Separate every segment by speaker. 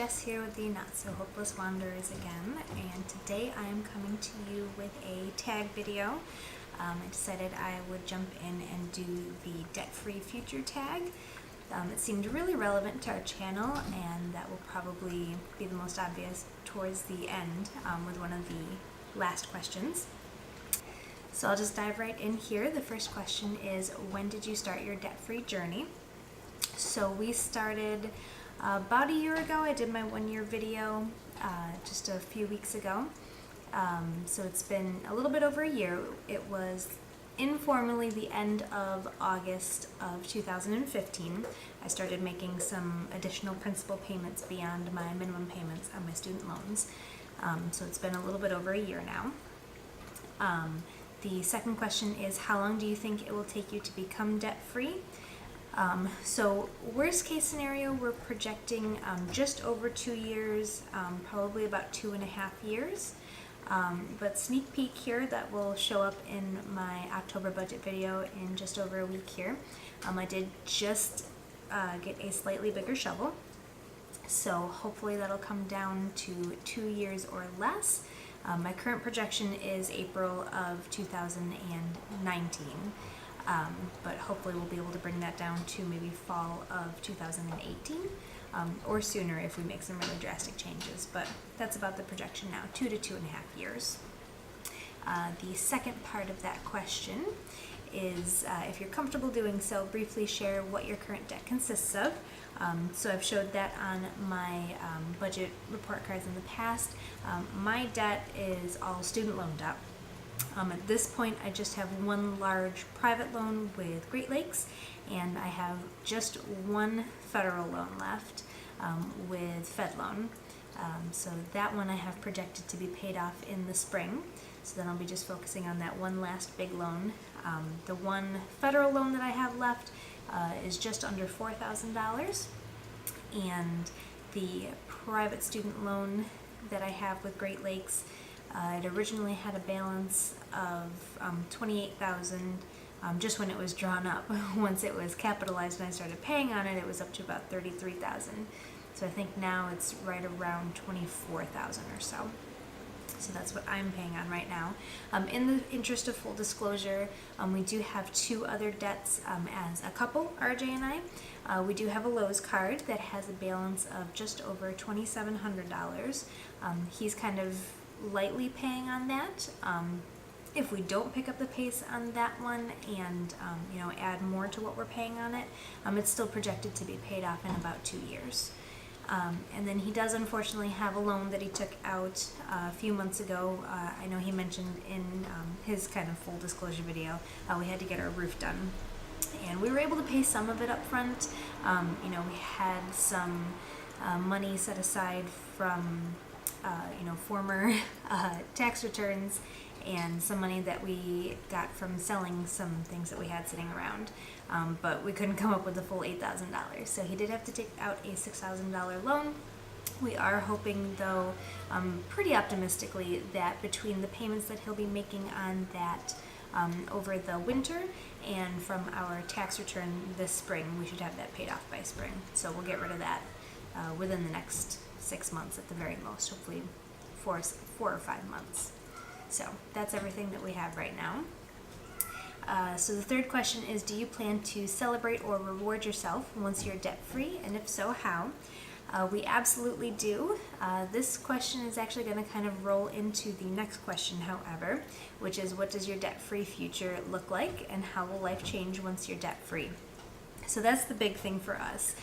Speaker 1: Jess here with the Not So Hopeless Wanderers again, and today I am coming to you with a tag video. I decided I would jump in and do the debt-free future tag. It seemed really relevant to our channel, and that will probably be the most obvious towards the end with one of the last questions. So I'll just dive right in here. The first question is, when did you start your debt-free journey? So we started about a year ago. I did my 1-year video just a few weeks ago. So it's been a little bit over a year. It was informally the end of August of 2015. I started making some additional principal payments beyond my minimum payments on my student loans. So it's been a little bit over a year now. The second question is, how long do you think it will take you to become debt-free? So worst case scenario, we're projecting just over 2 years, probably about 2.5 years. But sneak peek here, that will show up in my October budget video in just over a week here. I did just get a slightly bigger shovel, so hopefully that'll come down to 2 years or less. My current projection is April of 2019. But hopefully we'll be able to bring that down to maybe fall of 2018 or sooner if we make some really drastic changes. But that's about the projection now, 2 to 2.5 years. The second part of that question is, if you're comfortable doing so, briefly share what your current debt consists of. So I've showed that on my budget report cards in the past. My debt is all student loan debt. At this point, I just have one large private loan with Great Lakes, and I have just one federal loan left with FedLoan. So that one I have projected to be paid off in the spring. So then I'll be just focusing on that one last big loan. The one federal loan that I have left is just under $4,000, and the private student loan that I have with Great Lakes, it originally had a balance of $28,000 just when it was drawn up. Once it was capitalized and I started paying on it, it was up to about $33,000. So I think now it's right around $24,000 or so. So that's what I'm paying on right now. In the interest of full disclosure, we do have 2 other debts as a couple, RJ and I. We do have a Lowe's card that has a balance of just over $2,700. He's kind of lightly paying on that. If we don't pick up the pace on that one and add more to what we're paying on it, it's still projected to be paid off in about 2 years. And then he does unfortunately have a loan that he took out a few months ago. I know he mentioned in his kind of full disclosure video, we had to get our roof done, and we were able to pay some of it up front. We had some money set aside from former tax returns, and some money that we got from selling some things that we had sitting around, but we couldn't come up with the full $8,000. So he did have to take out a $6,000 loan. We are hoping, though, pretty optimistically, that between the payments that he'll be making on that over the winter and from our tax return this spring, we should have that paid off by spring. So we'll get rid of that within the next 6 months at the very most, hopefully 4 or 5 months. So that's everything that we have right now. So the third question is, do you plan to celebrate or reward yourself once you're debt-free, and if so, how? We absolutely do. This question is actually going to kind of roll into the next question, however, which is, what does your debt-free future look like, and how will life change once you're debt-free? So that's the big thing for us.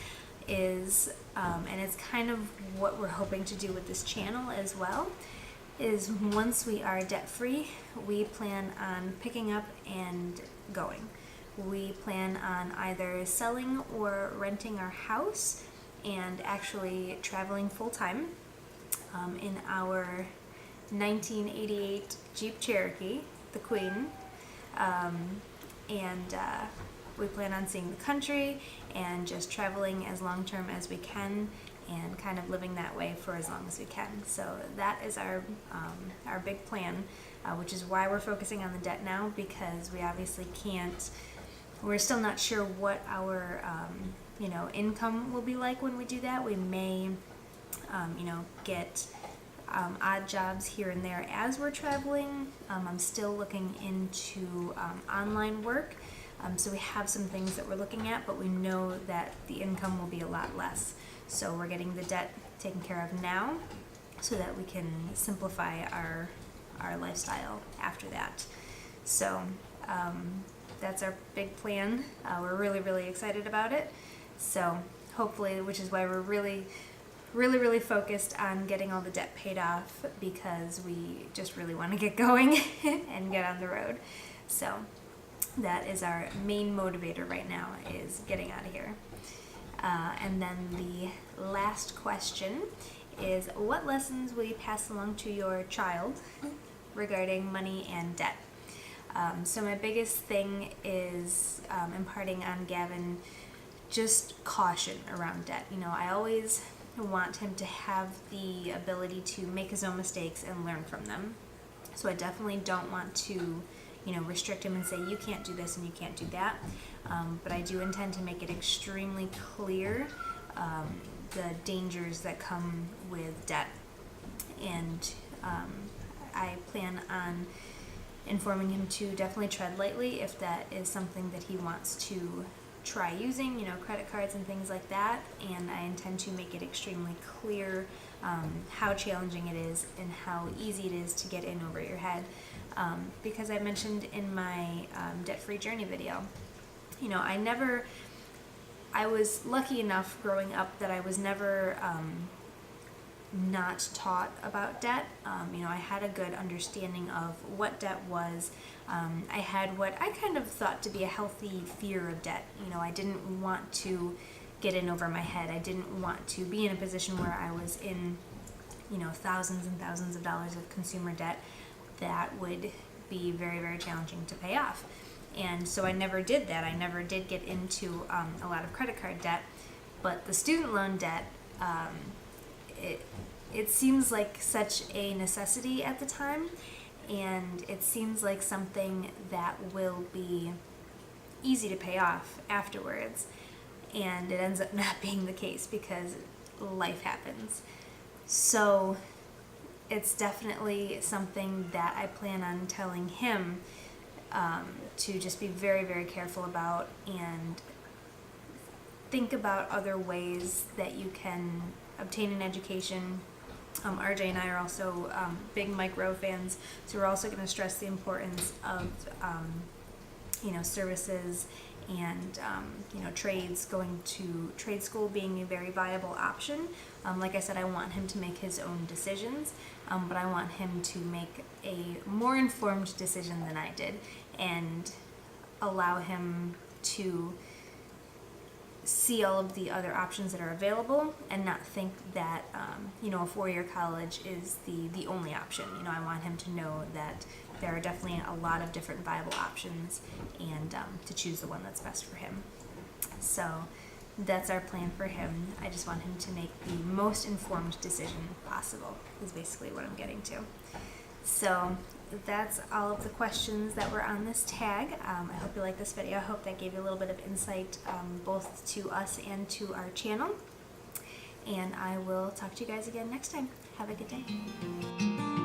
Speaker 1: And it's kind of what we're hoping to do with this channel as well, is once we are debt-free, we plan on picking up and going. We plan on either selling or renting our house and actually traveling full-time in our 1988 Jeep Cherokee, the Queen, and we plan on seeing the country and just traveling as long-term as we can and kind of living that way for as long as we can. So that is our big plan, which is why we're focusing on the debt now, because we obviously can't, we're still not sure what our income will be like when we do that. We may get odd jobs here and there as we're traveling. I'm still looking into online work. So we have some things that we're looking at, but we know that the income will be a lot less. So we're getting the debt taken care of now so that we can simplify our lifestyle after that. So that's our big plan. We're really, really excited about it. So hopefully, which is why we're really focused on getting all the debt paid off, because we just really want to get going and get on the road. So that is our main motivator right now, is getting out of here. And then the last question is, what lessons will you pass along to your child regarding money and debt? So my biggest thing is imparting on Gavin just caution around debt. I always want him to have the ability to make his own mistakes and learn from them. So I definitely don't want to restrict him and say, you can't do this and you can't do that. But I do intend to make it extremely clear the dangers that come with debt. And I plan on informing him to definitely tread lightly if that is something that he wants to try using, credit cards and things like that. And I intend to make it extremely clear how challenging it is and how easy it is to get in over your head. Because I mentioned in my debt-free journey video, I was lucky enough growing up that I was never not taught about debt. I had a good understanding of what debt was. I had what I kind of thought to be a healthy fear of debt. I didn't want to get in over my head. I didn't want to be in a position where I was in, thousands and thousands of dollars of consumer debt that would be very, very challenging to pay off. And so I never did that. I never did get into a lot of credit card debt. But the student loan debt, it seems like such a necessity at the time, and it seems like something that will be easy to pay off afterwards, and it ends up not being the case because life happens. So it's definitely something that I plan on telling him to just be very, very careful about, and think about other ways that you can obtain an education. RJ and I are also big Mike Rowe fans, so we're also going to stress the importance of services and trades, going to trade school being a very viable option. Like I said, I want him to make his own decisions, but I want him to make a more informed decision than I did, and allow him to see all of the other options that are available, and not think that a four-year college is the only option. I want him to know that there are definitely a lot of different viable options, and to choose the one that's best for him. So that's our plan for him. I just want him to make the most informed decision possible, is basically what I'm getting to. So that's all of the questions that were on this tag. I hope you liked this video. I hope that gave you a little bit of insight both to us and to our channel. And I will talk to you guys again next time. Have a good day.